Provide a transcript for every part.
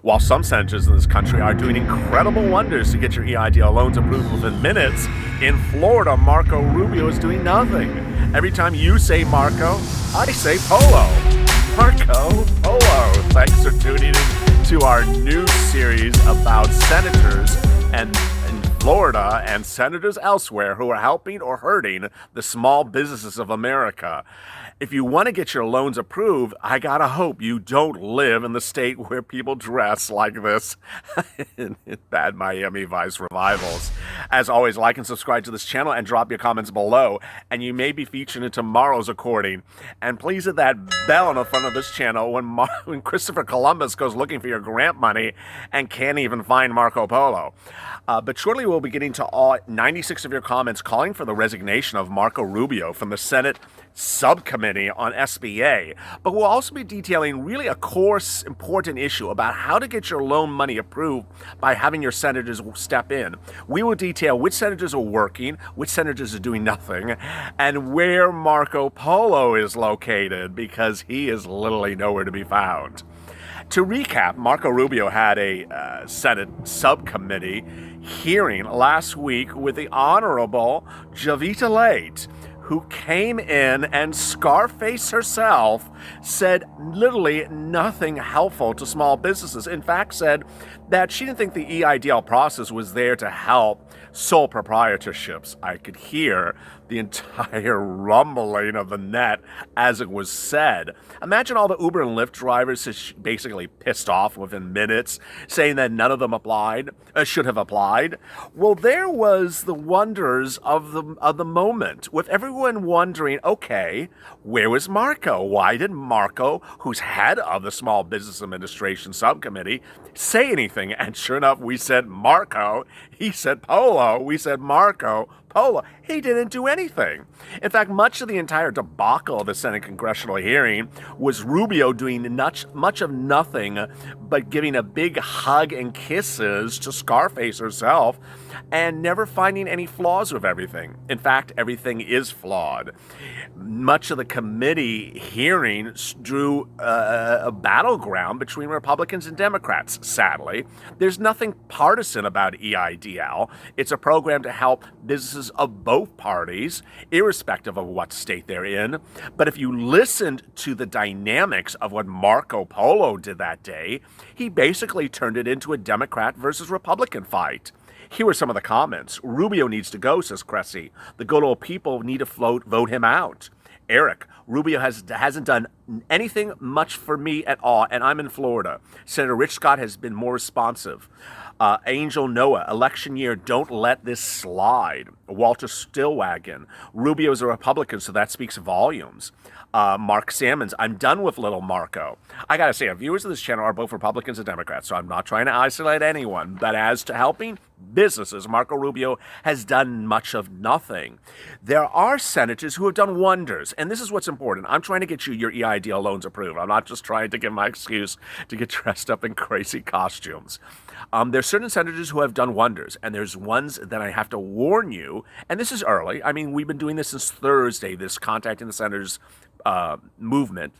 While some senators in this country are doing incredible wonders to get your EIDL loans approved within minutes, in Florida, Marco Rubio is doing nothing. Every time you say Marco, I say Polo. Marco Polo. Thanks for tuning in to our new series about senators and in Florida and senators elsewhere who are helping or hurting the small businesses of America. If you want to get your loans approved, I gotta hope you don't live in the state where people dress like this in bad Miami Vice revivals. As always, like and subscribe to this channel and drop your comments below, and you may be featured in tomorrow's recording. And please hit that bell on the front of this channel when Christopher Columbus goes looking for your grant money and can't even find Marco Polo. But shortly we'll be getting to all 96 of your comments calling for the resignation of Marco Rubio from the Senate subcommittee on SBA. But we'll also be detailing really a core important issue about how to get your loan money approved by having your senators step in. We will detail which senators are working, which senators are doing nothing, and where Marco Polo is located, because he is literally nowhere to be found. To recap, Marco Rubio had a Senate subcommittee hearing last week with the Honorable Jovita Late, who came in and Scarface herself said literally nothing helpful to small businesses. In fact, said that she didn't think the EIDL process was there to help sole proprietorships. I could hear the entire rumbling of the net as it was said. Imagine all the Uber and Lyft drivers basically pissed off within minutes, saying that none of them should have applied. Well, there was the wonders of the moment, with everyone wondering, okay, where was Marco? Why did Marco, who's head of the Small Business Administration Subcommittee, say anything? And sure enough, we said Marco, he said Polo, we said Marco, Polo. He didn't do anything. In fact, much of the entire debacle of the Senate congressional hearing was Rubio doing much of nothing but giving a big hug and kisses to Scarface herself and never finding any flaws with everything. In fact, everything is flawed. Much of the committee hearing drew a battleground between Republicans and Democrats, sadly. There's nothing partisan about EIDL. It's a program to help businesses of both parties, irrespective of what state they're in. But if you listened to the dynamics of what Marco Polo did that day, he basically turned it into a Democrat versus Republican fight. Here are some of the comments. Rubio needs to go, says Cressy. The good old people need to vote him out. Eric, Rubio hasn't done anything much for me at all, and I'm in Florida. Senator Rich Scott has been more responsive. Angel Noah, election year, don't let this slide. Walter Stillwagon, Rubio's a Republican, so that speaks volumes. Mark Salmons, I'm done with little Marco. I gotta say, our viewers of this channel are both Republicans and Democrats, so I'm not trying to isolate anyone. But as to helping businesses, Marco Rubio has done much of nothing. There are senators who have done wonders, and this is what's important. I'm trying to get you your EIDL loans approved. I'm not just trying to give my excuse to get dressed up in crazy costumes. There's certain senators who have done wonders, and there's ones that I have to warn you, and this is early. I mean, we've been doing this since Thursday, this Contacting the Senators movement.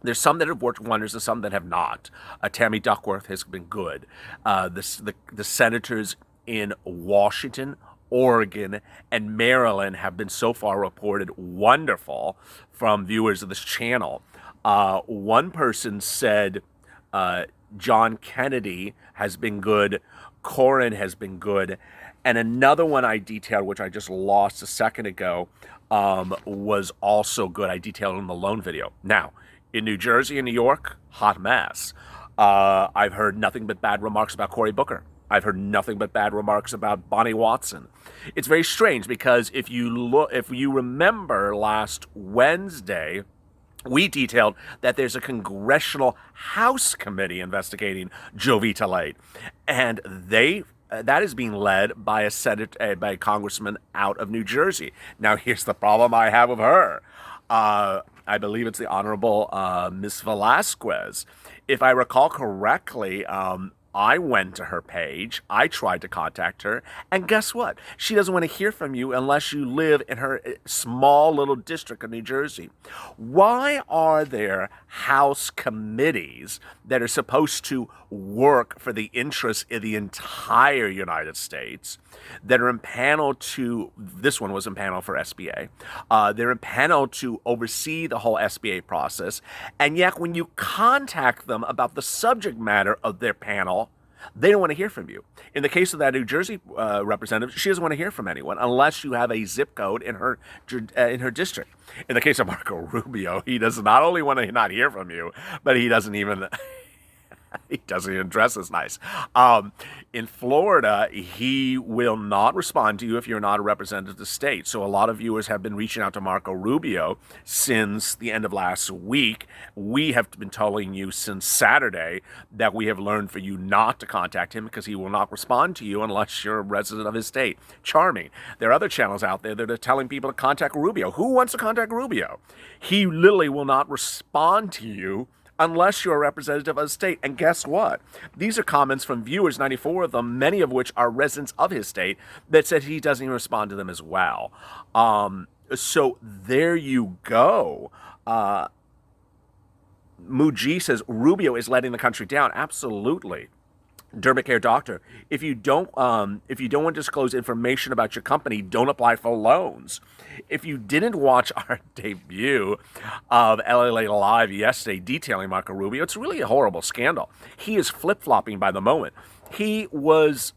There's some that have worked wonders and some that have not. Tammy Duckworth has been good. The senators in Washington, Oregon, and Maryland have been so far reported wonderful from viewers of this channel. One person said John Kennedy has been good, Corin has been good, and another one I detailed, which I just lost a second ago, was also good. I detailed in the loan video. Now, in New Jersey and New York, hot mess. I've heard nothing but bad remarks about Cory Booker. I've heard nothing but bad remarks about Bonnie Watson. It's very strange because if you remember last Wednesday, we detailed that there's a congressional House committee investigating Jovita Late, and that is being led by a congressman out of New Jersey. Now, here's the problem I have with her. I believe it's the Honorable Ms. Velasquez. If I recall correctly, I went to her page, I tried to contact her, and guess what? She doesn't want to hear from you unless you live in her small little district of New Jersey. Why are there House committees that are supposed to work for the interests of the entire United States that are impaneled to, this one was impaneled for SBA, they're impaneled to oversee the whole SBA process, and yet when you contact them about the subject matter of their panel, they don't want to hear from you. In the case of that New Jersey representative, she doesn't want to hear from anyone unless you have a zip code in her district. In the case of Marco Rubio, he does not only want to not hear from you, but he doesn't even he doesn't even dress as nice. In Florida, he will not respond to you if you're not a representative of the state. So a lot of viewers have been reaching out to Marco Rubio since the end of last week. We have been telling you since Saturday that we have learned for you not to contact him because he will not respond to you unless you're a resident of his state. Charming. There are other channels out there that are telling people to contact Rubio. Who wants to contact Rubio? He literally will not respond to you unless you're a representative of the state. And guess what? These are comments from viewers, 94 of them, many of which are residents of his state, that said he doesn't even respond to them as well. So there you go. Muji says, Rubio is letting the country down. Absolutely. Dermacare Doctor, if you don't want to disclose information about your company, don't apply for loans. If you didn't watch our debut of LALATE Live yesterday detailing Marco Rubio, it's really a horrible scandal. He is flip-flopping by the moment. He was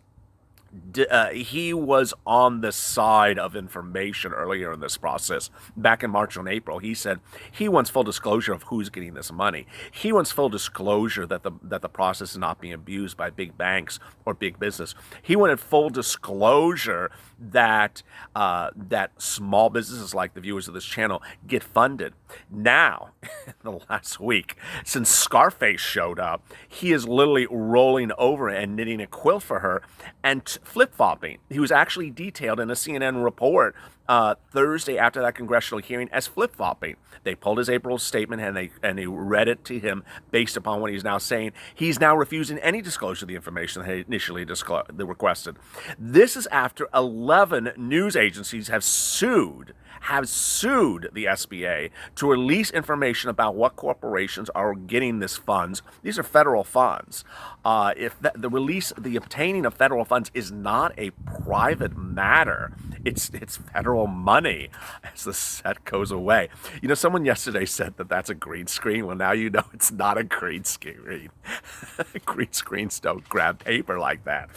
on the side of information earlier in this process. Back in March and April, he said he wants full disclosure of who's getting this money. He wants full disclosure that the process is not being abused by big banks or big business. He wanted full disclosure that that small businesses like the viewers of this channel get funded. Now, in the last week, since Scarface showed up, he is literally rolling over and knitting a quilt for her and flip-flopping. He was actually detailed in a CNN report Thursday after that congressional hearing as flip-flopping. They pulled his April statement and they read it to him based upon what he's now saying. He's now refusing any disclosure of the information that he initially requested. This is after 11 news agencies have sued the SBA to release information about what corporations are getting this funds. These are federal funds. The obtaining of federal funds is not a private matter. It's federal money as the set goes away. You know, someone yesterday said that that's a green screen. Well, now you know it's not a green screen. Green screens don't grab paper like that.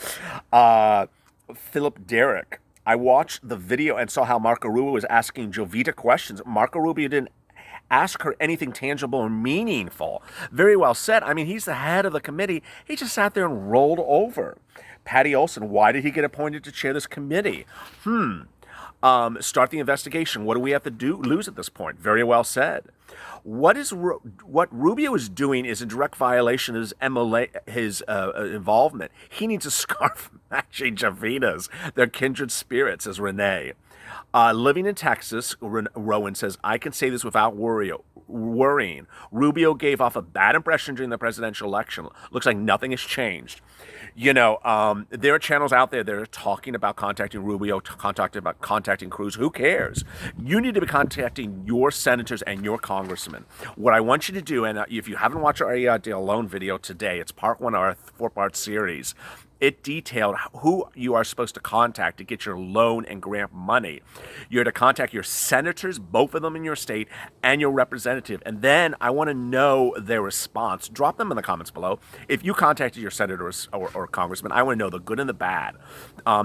Philip Derrick. I watched the video and saw how Marco Rubio was asking Jovita questions. Marco Rubio didn't ask her anything tangible or meaningful. Very well said. I mean, he's the head of the committee. He just sat there and rolled over. Patty Olson, why did he get appointed to chair this committee? Start the investigation. What do we have to lose at this point? Very well said. What Rubio is doing is in direct violation of his involvement. He needs a scarf matching Jovita's. They're kindred spirits, says Renee. Living in Texas, Rowan says, I can say this without worrying. Rubio gave off a bad impression during the presidential election. Looks like nothing has changed. You know, there are channels out there that are talking about contacting Rubio, contacting Cruz. Who cares? You need to be contacting your senators and your congressmen. What I want you to do, and if you haven't watched our EIDL Loan video today, it's part one of our 4-part series. It detailed who you are supposed to contact to get your loan and grant money. You're to contact your senators, both of them in your state, and your representative. And then I want to know their response. Drop them in the comments below. If you contacted your senator or congressman, I want to know the good and the bad.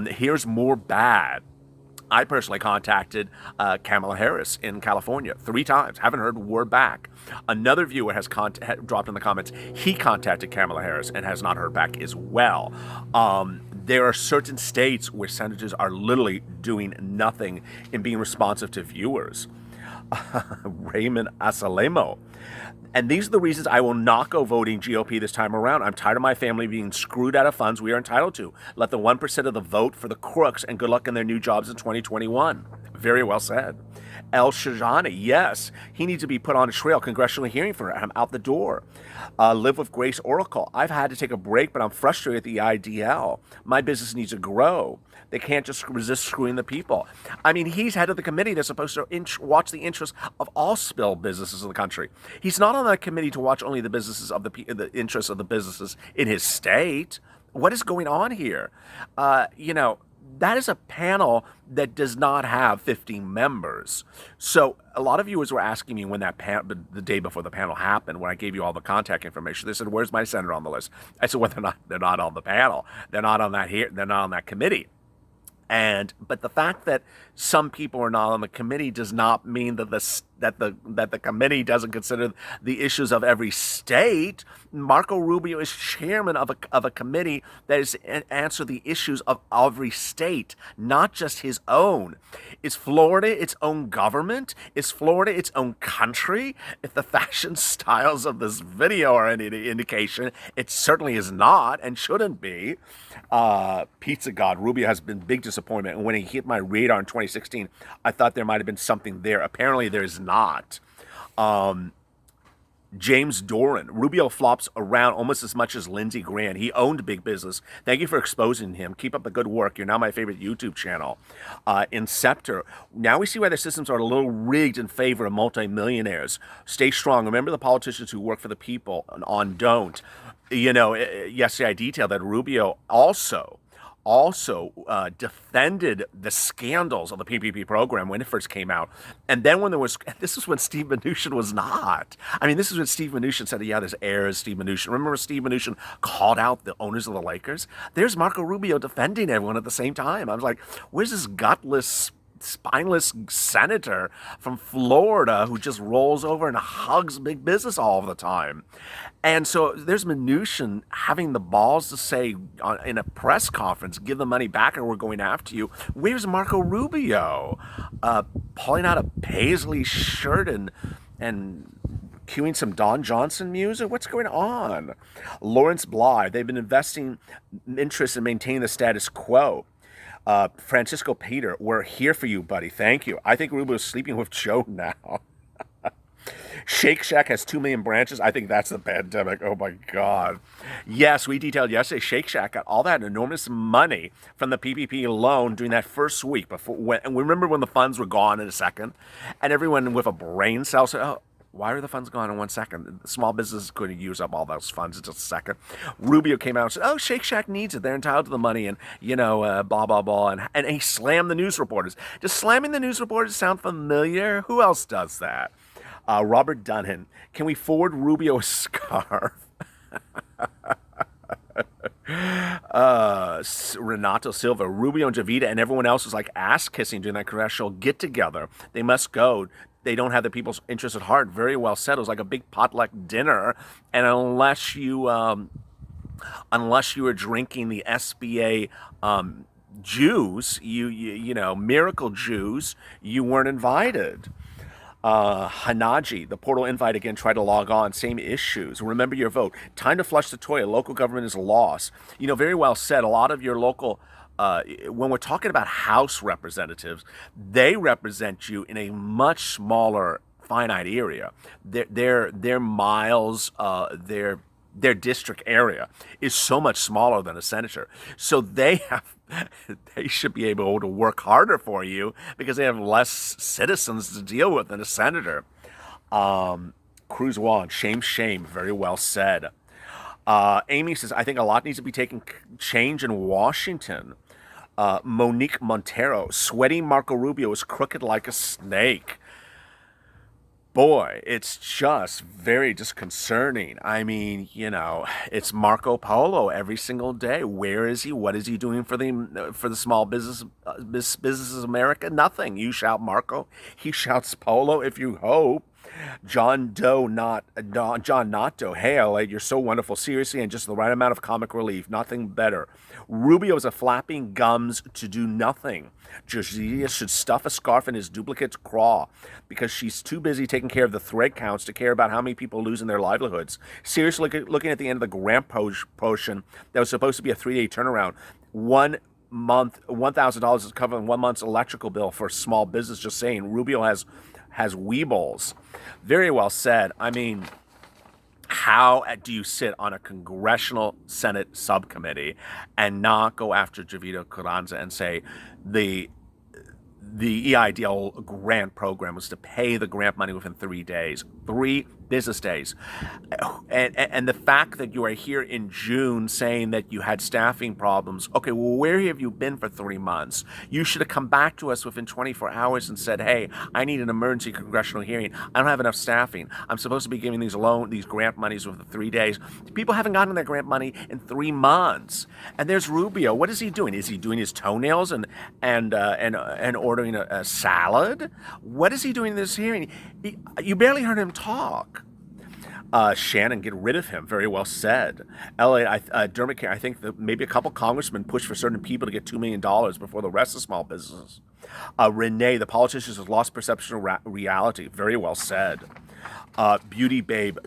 Here's more bad. I personally contacted Kamala Harris in California 3 times. Haven't heard a word back. Another viewer has dropped in the comments. He contacted Kamala Harris and has not heard back as well. There are certain states where senators are literally doing nothing in being responsive to viewers. Raymond Asalemo. And these are the reasons I will not go voting GOP this time around. I'm tired of my family being screwed out of funds we are entitled to. Let the 1% of the vote for the crooks, and good luck in their new jobs in 2021. Very well said. El Shajani, yes, he needs to be put on a trail. Congressional hearing for him out the door. Live with Grace Oracle. I've had to take a break, but I'm frustrated at the EIDL. My business needs to grow. They can't just resist screwing the people. I mean, he's head of the committee that's supposed to watch the interests of all spill businesses in the country. He's not on that committee to watch only the businesses of the interests of the businesses in his state. What is going on here? That is a panel that does not have 15 members. So a lot of viewers were asking me when the day before the panel happened, when I gave you all the contact information, they said, "Where's my senator on the list?" I said, "Well, they're not on the panel. They're not on that committee." But the fact that some people are not on the committee does not mean that the committee doesn't consider the issues of every state. Marco Rubio is chairman of a committee that is answer the issues of every state, not just his own. Is Florida its own government? Is Florida its own country? If the fashion styles of this video are any indication, it certainly is not and shouldn't be. Pizza God, Rubio has been big disappointment. And when he hit my radar in 2016, I thought there might have been something there. Apparently there's not. James Doran, Rubio flops around almost as much as Lindsey Graham. He owned big business. Thank you for exposing him. Keep up the good work. You're now my favorite YouTube channel. Inceptor, now we see why the systems are a little rigged in favor of multimillionaires. Stay strong. Remember the politicians who work for the people on don't. Yesterday I detailed that Rubio also defended the scandals of the PPP program when it first came out. And then this is when Steve Mnuchin was not. I mean, this is when Steve Mnuchin said, yeah, there's errors, Steve Mnuchin. Remember Steve Mnuchin called out the owners of the Lakers? There's Marco Rubio defending everyone at the same time. I was like, where's this gutless, spineless senator from Florida who just rolls over and hugs big business all the time? And so there's Mnuchin having the balls to say in a press conference, give the money back or we're going after you. Where's Marco Rubio? Pulling out a paisley shirt and cueing some Don Johnson music? What's going on? Lawrence Bly, they've been investing interest in maintaining the status quo. Francisco Peter, we're here for you, buddy. Thank you. I think Rubio's sleeping with Joe now. Shake Shack has 2 million branches. I think that's the pandemic. Oh my God. Yes, we detailed yesterday. Shake Shack got all that enormous money from the PPP loan during that first week. And remember when the funds were gone in a second? And everyone with a brain cell said, oh, why are the funds gone in 1 second? Small businesses couldn't use up all those funds in just a second. Rubio came out and said, oh, Shake Shack needs it. They're entitled to the money and, blah, blah, blah. And he slammed the news reporters. Does slamming the news reporters sound familiar? Who else does that? Robert Dunhan, can we forward Rubio a scarf? Renato Silva, Rubio and Javita and everyone else was like ass-kissing during that congressional get-together. They must go. They don't have the people's interest at heart. Very well said. It was like a big potluck dinner. And unless you were drinking the SBA juice, miracle juice, you weren't invited. Hanaji, the portal invite again, try to log on, same issues. Remember your vote. Time to flush the toilet. Local government is lost. Very well said. A lot of your local, when we're talking about House representatives, they represent you in a much smaller, finite area. Their miles, their district area is so much smaller than a senator. So they should be able to work harder for you because they have less citizens to deal with than a senator. Cruz Juan, shame, very well said. Amy says, I think a lot needs to be taken change in Washington. Monique Montero, sweaty Marco Rubio is crooked like a snake. Boy, it's just very disconcerting. I mean, it's Marco Polo every single day. Where is he? What is he doing for the small businesses America? Nothing. You shout Marco, he shouts Polo. If you hope. John Natto, hey LA, you're so wonderful. Seriously, and just the right amount of comic relief. Nothing better. Rubio is a flapping gums to do nothing. Josiah should stuff a scarf in his duplicate's craw because she's too busy taking care of the thread counts to care about how many people losing their livelihoods. Seriously, looking at the end of the Grant potion that was supposed to be a 3-day turnaround, one month, $1,000 is covering 1 month's electrical bill for a small business. Just saying, Rubio has weebles. Very well said. I mean, how do you sit on a congressional Senate subcommittee and not go after Javito Carranza and say the EIDL grant program was to pay the grant money within 3 days, 3 business days. And the fact that you are here in June saying that you had staffing problems, okay, well, where have you been for 3 months? You should have come back to us within 24 hours and said, hey, I need an emergency congressional hearing. I don't have enough staffing. I'm supposed to be giving these grant monies within 3 days. People haven't gotten their grant money in 3 months. And there's Rubio. What is he doing? Is he doing his toenails and ordering a salad? What is he doing in this hearing? You barely heard him talk. Shannon, get rid of him. Very well said. Dermot, I think that maybe a couple congressmen push for certain people to get $2 million before the rest of small businesses. Renee, the politicians have lost perception of reality. Very well said. Beauty Babe,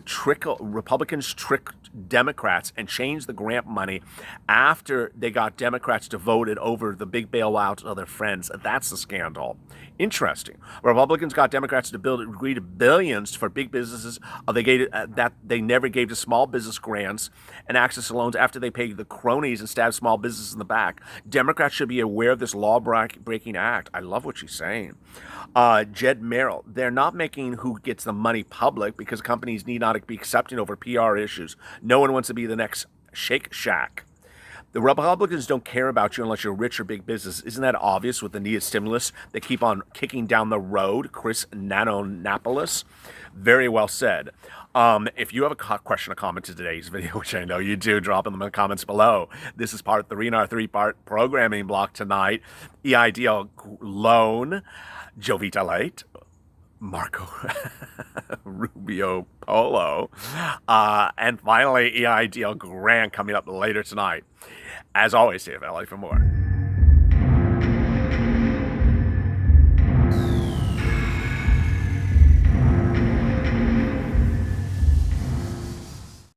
Republicans tricked Democrats and changed the grant money after they got Democrats to vote it over the big bailout of their friends. That's the scandal. Interesting. Republicans got Democrats to agree to billions for big businesses. They never gave to small business grants and access to loans after they paid the cronies and stabbed small businesses in the back. Democrats should be aware of this law-breaking act. I love what she's saying. Jed Merrill, they're not making who gets the money public because companies need not be accepting over PR issues. No one wants to be the next Shake Shack. The Republicans don't care about you unless you're rich or big business. Isn't that obvious with the needed stimulus they keep on kicking down the road? Chris Nanonapolis. Very well said. If you have a question or comment to today's video, which I know you do, drop them in the comments below. This is part 3 in our 3-part programming block tonight. EIDL loan, Jovita Light, Marco Rubio Polo, and finally EIDL grant coming up later tonight. As always, stay available for more.